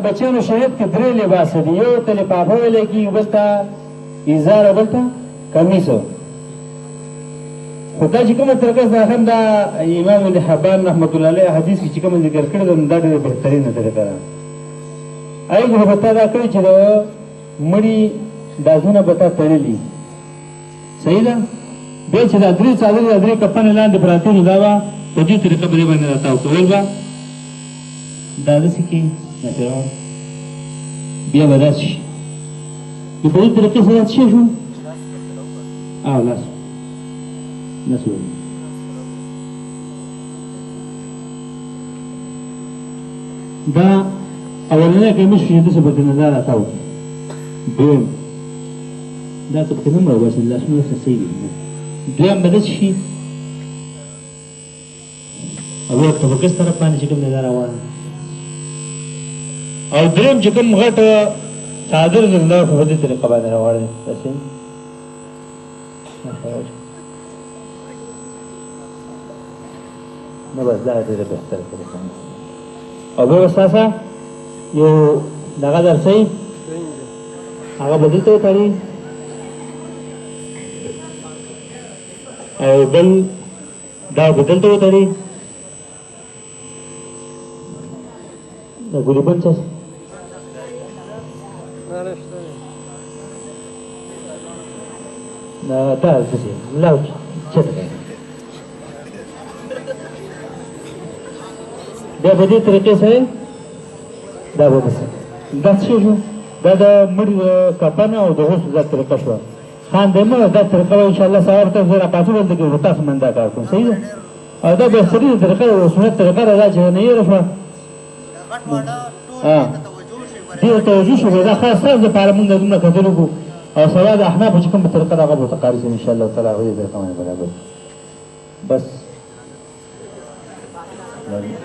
بچیانو شهید کې درې لباس دي، یو ته لفافه ویلی کېږي، بل ته ایزار او بل ته کمیس. خو دا چې کومه طریقه ده هم دا امام ابن حبان رحمت الله علیه حدیث کې چې کومه ذکر کړې ده نو دا ډېره بهترینه طریقه ده. هغې خو به تا دا کړي چې د مړي دازونه به تا تړلي، صحیح ده. بیا چې دا درې څادرې دا درې کفنې لاندې پراتې نو دا به په دې طریقه به دې باندې راتاو کول به دا داسې کې نفران بیا به داسې شي. نو په دې طریقې سره څه شو؟ او لاس نسو دا اولنی کمیس چې داسې به دنه دا راتاو. دویم دا که پکې نه مړه وباسي لاسونه ورته صحیح دي. دویم به داسې شي او بیا په بکس طرف باندې چې کوم دی دا روان. او دریم چې کوم غټ څادر دی دا په دې طریقه باندې روان دی داسې نو بس دا ډېره بهتره طریقه ده. او بیا به ستاسو یو دغه درسئ هغه به دلته وتړي او بل دا به دلته وتړي. دا ګولي بند څه دا څه شي لاو چېرته دی. بیا په دې طریقې سره دا به بس دا څه شو؟ دا د مړي د کفن او د غسل دا طریقه شوه. خاندمه دا طریقه به انشاءالله سهار ته زه راپاڅو دلته کې به تاسو من دا کار کوم، صحیح ده. او دا بهترینه طریقه ده، سنت طریقه ده دا چې نه هېره شوه دې توجه شو. دا خاص ستاسو دپاره مونږ دومره کتل وکړو او سبا د احنافو چې کومه طریقه ده هغه به ورته قاري شي انشاءالله تعالی هغه دې طریقه باندې برابر بس